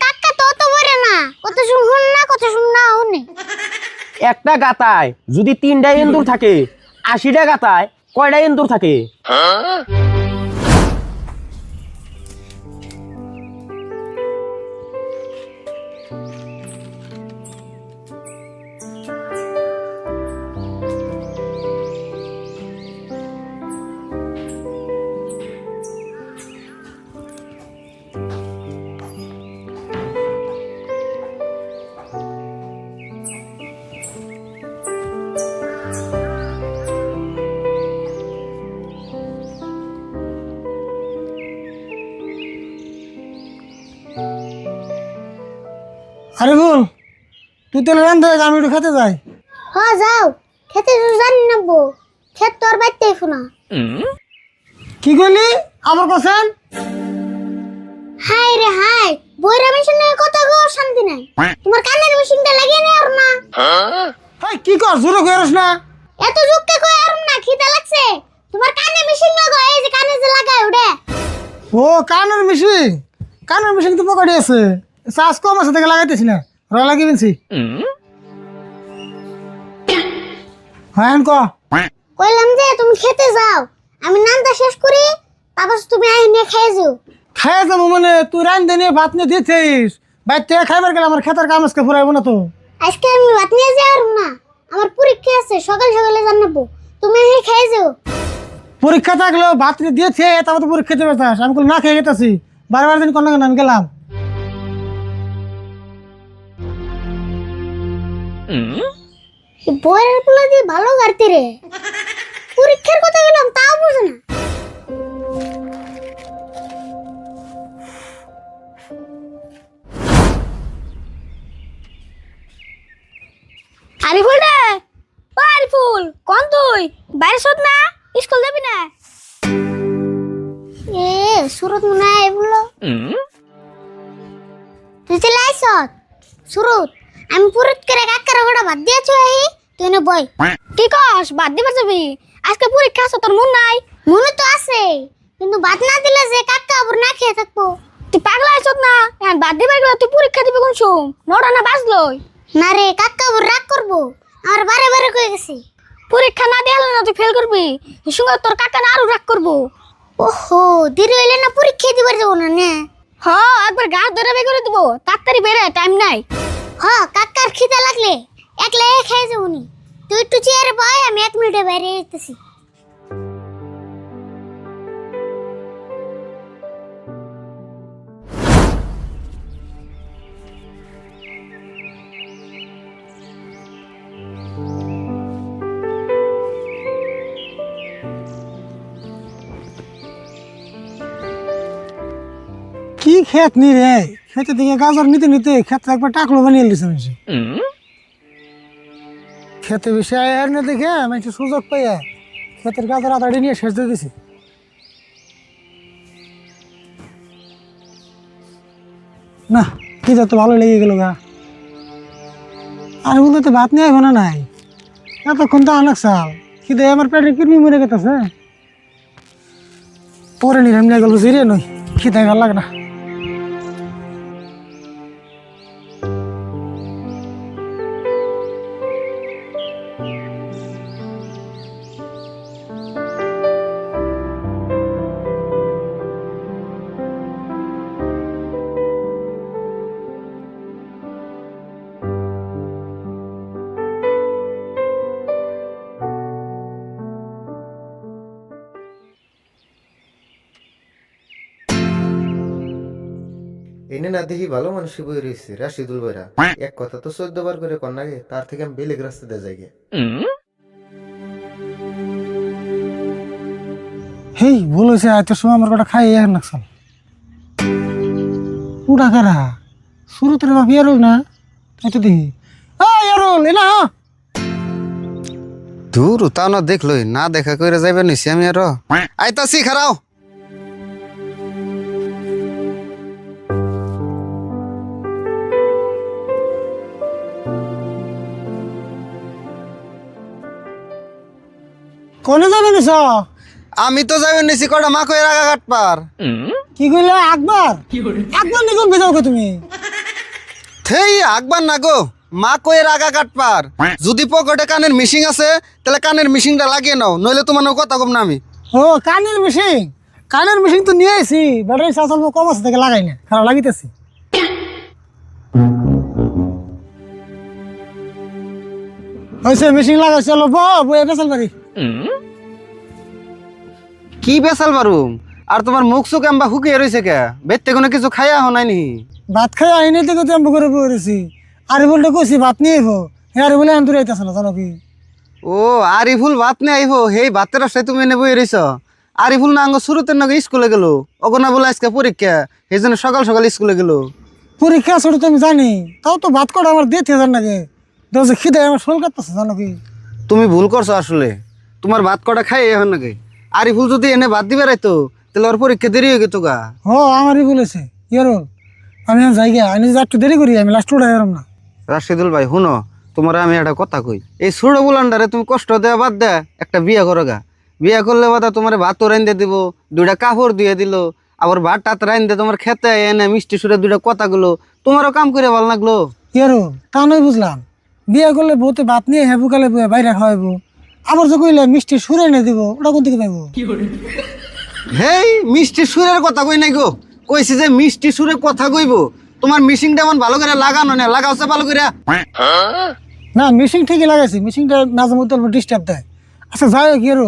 কাকা তো বলে না কত শুন না কত শুন না ওনে একটা গাতায় যদি 3টা এন্দুর থাকে 80টা গাতায় কয়টা এন্দুর থাকে? আরে বল তুই তো রান্ধে আমি একটু খেতে যাই। হ্যাঁ যাও খেতে তো জানি না বউ খেত তোর বাইতে শোনা কি কইলি আমার কোসেন? হাই রে হাই বইরা মেশিন নিয়ে কথা গো শান্তি নাই তোমার কানের মেশিনটা লাগিয়ে নে আর না হাই কি কর জোরে কইরস না। এত যুক্তি কই আর না খিদা লাগছে তোমার কানে মেশিন লাগো এই যে কানে যে লাগায় ওটা ও কানের মেশিন তো পকেটে আছে, চার্জ কম আছে থেকে লাগাইতেছি না, র লাগিয়ে বিনছি। হ্যাঁ ক কইলাম যে তুমি খেতে যাও আমি নানটা শেষ করি তারপর তুমি আই নিয়ে খেয়ে যাও খাই যাবো মানে তুই রান্ধে নিয়ে ভাত নিয়ে দিয়েছিস বাইর থেকে খাইবার গেলে আমার খেতার কাম আজকে ফুরাইবো না তো। আজকে আমি ভাত নিয়ে যাই না আমার পরীক্ষা আছে সকাল সকালে জানাবো তুমি আই খেয়ে যাও পরীক্ষা থাকলেও ভাত নিয়ে দিয়েছে তারপর তো পরীক্ষা দেবে চাস আমি না খেয়ে গেতেছি বারবার দিন কোন আমি গেলাম। বইয়ের পোলা দিয়ে ভালো গাড়তি রে পরীক্ষার কথা গেলাম তাও বুঝে না আরিফুল রে ও আরিফুল কোন তুই বাইরে শোধ না স্কুল যাবি না এ সুরত মনে হয় বললো তুই চলে আইস সুরত আমি পুরুত করে কাকার গোড়া বাদ দিয়েছ তুই না বই কি কস বাদ দিবা যাবি আজকে পরীক্ষা আছে তোর মন নাই মনে তো আছে কিন্তু বাদ না দিলে যে কাকা আবার না খেয়ে থাকবো তুই পাগলা আইছ না এখন বাদ দিবার গেলে তুই পরীক্ষা দিবি কোন শুন নটা না বাজলই না রে কাকা আবার রাগ করবো আর বারে বারে কয়ে গেছি পরীক্ষা না দিলে না তুই ফেল করবি সঙ্গে তোর কাকা না আরো রাগ করবো ওহো দেরি হইলে না পরীক্ষা দিবার যাবো না নে হ্যাঁ একবার গা ধরে বের করে দিব তাড়াতাড়ি বেরে টাইম নাই হ্যাঁ কাকার খিদা লাগলে একলা খেয়ে যাবো নি তুই একটু চেয়ারে বয় আমি 1 মিনিটে বাইরে যেতেছি কি খেত নি রে খেতে থেকে গাজর নিতে নিতে খেতে একবার টাকলো বানিয়ে দিছে মানুষ খেতে বেশি আর না দেখে মানুষ সুযোগ পাইয়া খেতের গাজর আদাড়ি নিয়ে শেষ দিয়ে দিছি। না কি যত ভালো লেগে গেল গা আর বলতে তো ভাত নিয়ে না নাই এতক্ষণ তো অনেক চাল খিদে আমার পেটে কিডনি মরে গেছে পরে নিলাম নিয়ে গেল জিরে নই খিদে ভালো লাগে না। এনে না দেখি ভালো মানুষই বই রয়েছে রাশিদুল বইরা এক কথা তো 14 বার করে কন্যাকে তার থেকে আমি বেলেগ রাস্তা দিয়ে যাই গে। হেই বলেছে এত সময় আমার কটা খাই আর নাকসাল উড়া কারা শুরুতে বাপ ইয়ারুল না এটা দেখি ইয়ারুল এ না দূর তাও না দেখলই না দেখা করে যাইবে নিছি আমি আর আইতাছি খারাও কোনে যাবে নিছ? আমি তো যাইবে নিছি কটা মা কই রাগা কাটপার কি কইলে আকবর আকবর নিকম বেজাও তুমি থেই আকবার না গো, মা কয়ের আগা কাটপার। যদি পকেটে কানের মিশিং আছে তাহলে কানের মিশিংটা লাগিয়ে নাও, নইলে তোমার কথা কম না আমি। ও কানের মেশিন তো নিয়ে আইছি, ব্যাটারি চার্জ অল্প কম আছে থেকে লাগাই না, খারাপ লাগিতেছি। হয়েছে মেশিন লাগাইছে, অল্প বয়ে বেসাল পারি। কি বেসাল পারুম? আর তোমার মুখ চোখ এম্বা হুকিয়ে রয়েছে কে? বেতে কোনো কিছু খাইয়া হো নাই নি? ভাত খাই আইনে থেকে তেম্বু করে বয়ে রয়েছি। আরে বলতে কইছি ভাত নিয়ে আইবো, আরে বলে আমি দূরে আইতেছে না, জানো কি? ও আরিফুল ভাত নিয়ে আইবো, হেই ভাতের রাস্তায় তুমি এনে বয়ে রয়েছ। আরিফুল না আঙ্গ শুরুতের নাকি স্কুলে গেল, অগনা বলে আজকে পরীক্ষা, সেই জন্য সকাল সকাল স্কুলে গেল। পরীক্ষা ছোট তুমি জানি, তাও তো ভাত কটা আমার দিতে যান নাকি, দশ খিদে আমার শোল কাটতেছে, জানো কি? তুমি ভুল করছো আসলে, তোমার ভাত কটা খাই এখন নাকি। আরিফুল যদি এনে ভাত দিবে রাইতো তাহলে ওর পরীক্ষা দেরি হয়ে গেত গা। ও আমারই বলেছে ইয়ার, আমি যাই গিয়া, আমি যদি একটু দেরি করি আমি লাস্ট উঠে এরম না। রাশিদুল ভাই শুনো, তোমার আমি একটা কথা কই, এই ছোট বুলান্ডারে তুমি কষ্ট দেওয়া বাদ দেয়া একটা বিয়া করো গা। বিয়া করলে বাদা তোমার ভাত রাইন দিয়ে দিব, দুইটা কাপড় দিয়ে দিল, আবার ভাত টাত রাইন দিয়ে তোমার খেতে এনে মিষ্টি সুরে দুইটা কথাগুলো, তোমারও কাম করে ভালো লাগলো। ইয়ার তা নয় বুঝলাম, বিয়ে করলে বউতে ভাত নিয়ে হেবু কালে বাইরে খাওয়াইবো, আবার যে কইলে মিষ্টি সুরে এনে দিব, ওটা কোন দিকে পাইবো? হেই মিষ্টি সুরের কথা কই নাই গো, কইছি যে মিষ্টি সুরে কথা কইবো। তোমার মিশিংটা এমন ভালো করে লাগানো না, লাগাওছে ভালো করে। না মিশিং ঠিকই লাগাইছি, মিশিংটা মাঝে মধ্যে অল্প ডিস্টার্ব দেয়। আচ্ছা যাই হোক ইয়ার,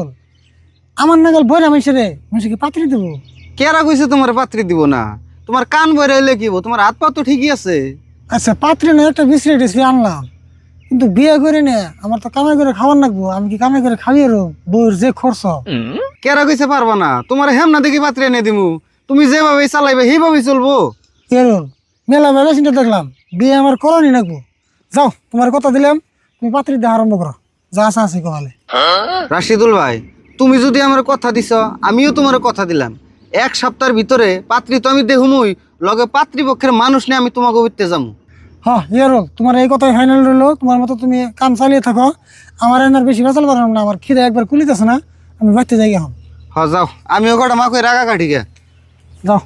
আমার নাগাল বইরা মানুষকে পাত্রি দেবো? কেরা কইছে তোমার পাত্রী দিব না? তোমার কান বইরে হইলে কি হইবো? তোমার হাত পা তো ঠিকই আছে। আচ্ছা পাত্রী না একটা বিশ্রি টিসরি আনলাম, কিন্তু বিয়ে করে নে আমার তো কামাই করে খাওয়ার লাগবো, আমি কি কামাই করে খাইয়ে বউর যে খরচ। কেরা কইছে পারবা না? তোমার হেমনা দেখি পাত্রী এনে দিমু, তুমি যেভাবে চালাইবে সেইভাবেই চলবো। ইয়ার মেলা মেলা চিন্তা দেখলাম, বিয়ে আমার করণই লাগবো। যাও তোমার কথা দিলাম, তুমি পাত্রী দেওয়া আরম্ভ করো, যা আছে আছে কমালে। রাশিদুল ভাই, তুমি যদি আমার কথা দিছ, আমিও তোমার কথা দিলাম। এক সপ্তাহের ভিতরে পাত্রী তো আমি দেহুমই, লগে পাত্রীপক্ষের মানুষ নিয়ে আমি তোমাকে উঠতে যাবো। হ্যাঁ ইয়ার তোমার এই কথাই ফাইনাল রইলো, তোমার মতো তুমি কাম চালিয়ে থাকো, আমার এনার বেশি ভেজাল পারলাম না, আমার খিদে একবার কুলিতেছে না, আমি বাড়তে যাই এখন। হ যাও, আমিও কটা মাকে রাগা কাঠি গে। যাও।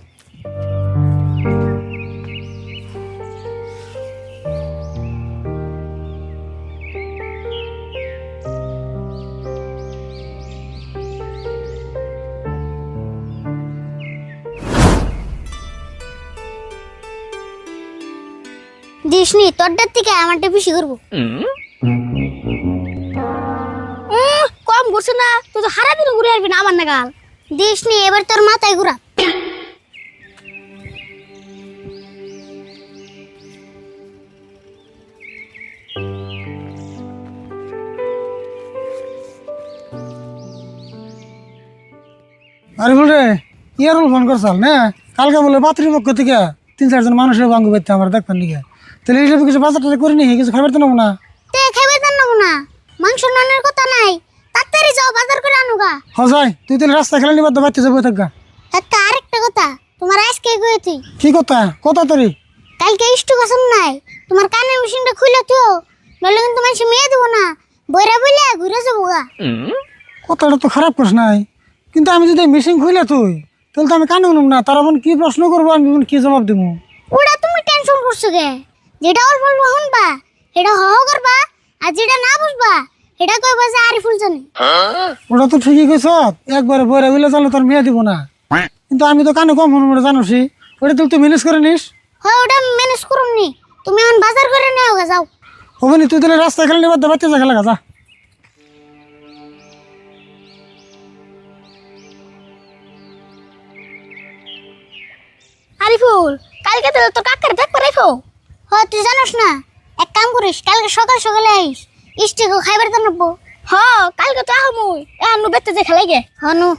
দিসনি তোরটার থেকে আমারটা বেশি করবো। কম করছে না, তুই তো হারা দিন ঘুরে আসবি না আমার নাগাল। দিসনি এবার তোর মাথায় ঘুরা। আরে বল রে, ইয়ার ফোন করছাল না কালকে, বলে পাত্রীপক্ষ থেকে 3-4 জন মানুষের বাঙ্গু বেঁধতে আমার দেখবেন নিকে, তাহলে এইসব কিছু বাজার টাজার করে নি, কিছু খাবার তো নেবো না। তে খাইবে তো নেবো না, মাংস নানের কথা নাই, তাড়াতাড়ি যাও বাজার করে আনুগা। যাই, তুই তাহলে রাস্তা খেলা নিবার বাড়তে যাবো থাকা। একটা আরেকটা কথা, তোমার আজকে কইছি কি কথা? কথা তোরই কালকে ইষ্টু কাসন নাই, তোমার কানের মেশিনটা খুলে তো, নইলে কিন্তু মানুষ মেয়ে দেবো না, বইরা বইলে ঘুরে যাবো গা। কথাটা তো খারাপ করিস নাই, কিন্তু আমি যদি মেশিন খুলে তুই, তাহলে তো আমি কানে শুনুম না, তারা বোন কি প্রশ্ন করবো, আমি কি জবাব দিব? ওটা তুমি টেনশন করছো গে, যেটা অল্প অল্প শুনবা সেটা হ করবা, আর যেটা না বুঝবা সেটা কইবা যে আরিফুল জানে। ওটা তো ঠিকই কইছ, একবারে বইরা বইলে তাহলে তোর মেয়ে দিব না, কিন্তু আমি তো কানে কম শুনুম, ওটা জানোসি, ওটা তুই ম্যানেজ করে নিস। হয় ওটা ম্যানেজ করুম নি, তুমি এখন বাজার করে নেও গা, যাও। হবে নি, তুই তাহলে রাস্তা খেলা নিবার বাড়তে যা খেলা যা। আরিফুল কালকে তো তোর কাকার দেখবে রেখো। হয় তুই জানোস না, এক কাম করিস, কালকে সকাল সকালে আইস, ইস্টিকে খাইবার তো নেবো। হ কালকে তো আহমুই, এখন বেতে যে খেলাই গে হনু।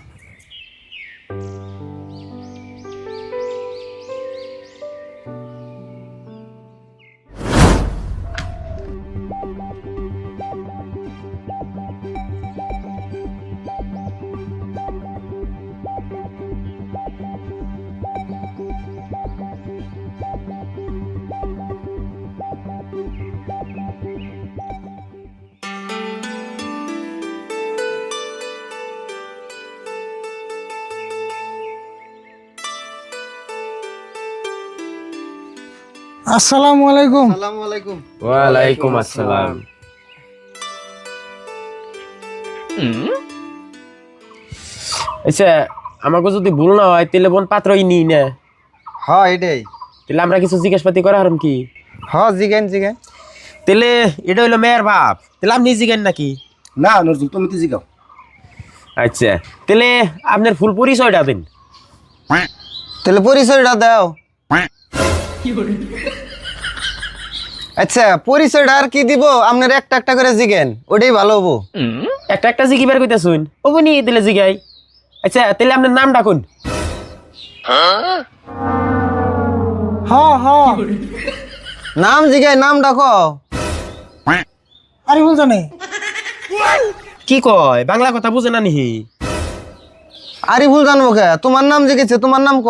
আসসালামু আলাইকুম। আসসালামু আলাইকুম। ওয়ালাইকুম আসসালাম। আচ্ছা, আমাকে যদি ভুল না হয় তাহলে বোন পাত্রই নিই না, হ্যাঁ এটাই। তাহলে আমরা কিছু জিজ্ঞাসাপাতি করা হারম কি? হ্যাঁ জিগেন জিগেন। তাহলে এটা হইলো মেয়ের বাপ, তাহলে আপনি জিগেন নাকি? না নজরুল, তুমি তো জিগাও। আচ্ছা, তাহলে আপনার ফুল পরিচয়টা দিন। তাহলে পরিচয়টা দাও। আচ্ছা, পরিচয়টা আর কি দিব? আপনার একটা একটা করে জিগেন, ওটাই ভালো হবো। একটা একটা জিগি বের করতে শুন, ও বনি তাহলে জিগাই। আচ্ছা, তাহলে আপনার নাম ডাকুন। হ্যাঁ হ্যাঁ, নাম জিগাই, নাম ডাকো। আরিফুল জানে। কি কয়, বাংলা কথা বুঝে না নিহি? আরিফুল জানবো কে? তোমার নাম জিগেছে, তোমার নাম ক।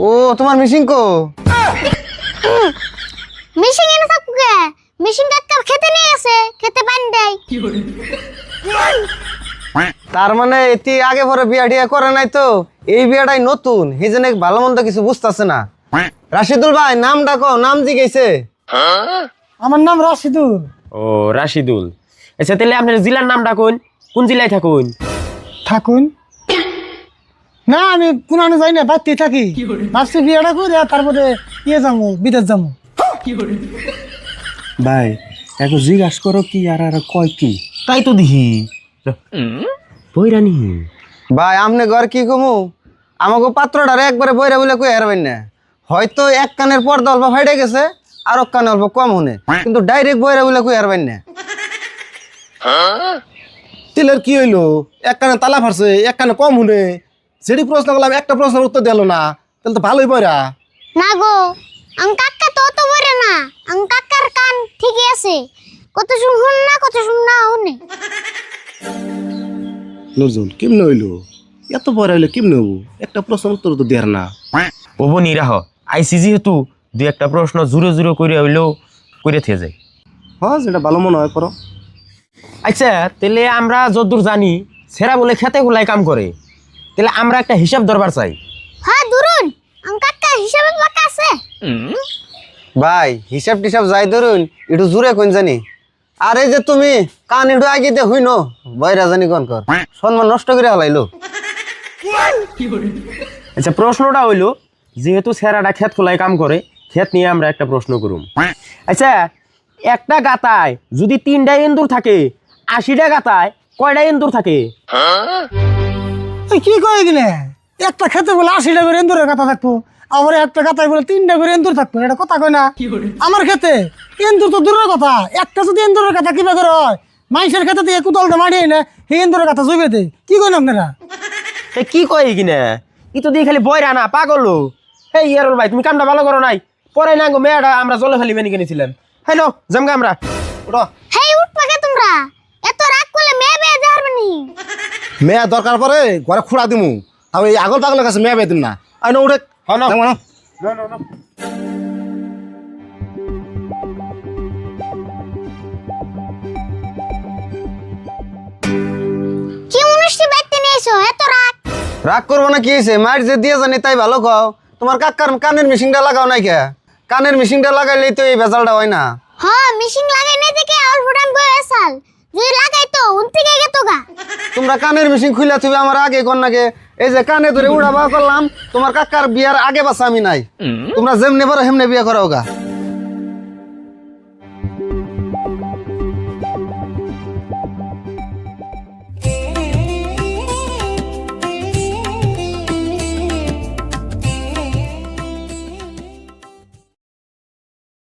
ও তোমার মিশিং কো? মিশিং এনে থাকুক গে, মিশিং কাকার খেতে নিয়ে গেছে, খেতে পানি দেয়। তার মানে এটি আগে পরে বিয়া টিয়া করে নাই তো, এই বিয়াটাই নতুন, এই জন্য ভালো মন্দ কিছু বুঝতেছে না। রাশিদুল ভাই নাম ডাকো, নাম জিগেছে। আমার নাম রাশিদুল। ও রাশিদুল। আচ্ছা, তাহলে আপনার জেলার নাম ডাকুন, কোন জেলায় থাকুন? থাকুন না, আমি কোনানে যাই না, বাড়তেই থাকি। ভাবছি বিয়েটা করে তারপরে ইয়ে যাবো, বিদেশ যাবো। ভাই এখন জিজ্ঞাসা করো কি আর আর কয় কি? তাই তো দিহি বইরা নিহি। ভাই আমনে ঘর কি কমু? আমাকে পাত্রটারে একবারে বইরা বলে কই হারবেন না। হয়তো এক কানের পর্দা অল্প ফাইটে গেছে, আর এক কানে অল্প কম হনে, কিন্তু ডাইরেক্ট বইরা বলে কই হারবেন না। তিলের কি হইলো? এক কানে তালা ফারছে, এক কানে কম হুনে। যেটি প্রশ্ন করলাম একটা প্রশ্নের উত্তর দিল না, তাহলে তো ভালোই পড়া। না গো, আং কাকা তো বলে না, আং কাকার কান ঠিকই আছে, কত শুন না কত শুন না শুনে। নজরুল কেমনে হইলো? এত পরে হইলে কেমনে হবো? একটা প্রশ্নের উত্তর তো দেয়ার না। ও বনি রাহ, আইসি যেহেতু দুই একটা প্রশ্ন জুড়ে জুড়ে করে হইলেও করে থেকে যায়। হ্যাঁ যেটা ভালো মনে হয় করো। আচ্ছা, তাহলে আমরা যতদূর জানি সেরা বলে খেতে খোলায় কাম করে, তাহলে আমরা একটা হিসাব দরবার চাই। হ্যাঁ ধরুন, আং কাকা হিসাবে পাকা আছে। ভাই হিসাব টিসাব যাই ধরুন, একটু জুড়ে কোন জানি। আর এই যে তুমি কান একটু আগে দিয়ে হইন, বয়রা জানি কোন কর, সম্মান নষ্ট করে হলাইলো। আচ্ছা, প্রশ্নটা হইলো যেহেতু সেরাটা ক্ষেত খোলায় কাম করে, ক্ষেত নিয়ে আমরা একটা প্রশ্ন করুম। আচ্ছা, একটা গাতায় যদি 3টা এন্দুর থাকে, 80টা গাতায় কয়টা এন্দুর থাকে? এই কি কয় এগুলো? একটা খেতে বলে 80টা করে এন্দুরের কথা থাকবো, আবার একটা গাতায় বলে 3টা করে এন্দুর থাকবো, এটা কথা কয় না? আমার খেতে এন্দুর তো দূরের কথা, একটা যদি এন্দুরের কথা কিভাবে করে হয়? মানুষের খেতে দিয়ে কুতলটা মারিয়ে না, সেই এন্দুরের কথা জুবে দেয়। কি করেন আপনারা? এ কি কয় কিনা, ই তো দিয়ে খালি বয়রা না পাগল। এই ইয়ারুল ভাই, তুমি কামটা ভালো করো নাই। পরে না গো মেয়েটা আমরা জলে ফেলি মেনে কিনেছিলাম। হ্যালো জামগা আমরা ওটা। হেই উঠ পাকে তোমরা, এত রাগ করলে মেয়ে বিয়ে যাবে নি। মেয়া দরকার পরে ঘরে খুঁড়া দিমু, তাও এই আগল পাগলের কাছে মেয়া বেদিন না। আই না উঠে হ্যাঁ না যেমন কি অনুষ্ঠান বাইতে নিয়েছো এত রাগ? রাগ করবো না, কি হয়েছে? মায়ের যে দিয়ে জানি তাই ভালো খাও। তোমার কাকার কানের মেশিনটা লাগাও নাই কে? কানের মেশিনটা লাগাইলেই তো এই ভেজালটা হয় না। হ্যাঁ, মিশিং লাগাই নাই দেখে অল্প টাইম বয়ে আসাল, যদি লাগাই তো উন থেকে গেতো গা। তোমরা কানের মেশিন খুলে তুমি আমার আগে কোন নাকি? এই যে কানে ধরে উড়াবা করলাম, তোমার কাকার বিয়ার আগে বাসা আমি নাই। তোমরা যেমনি পারো হেমনে বিয়ে করাও গা।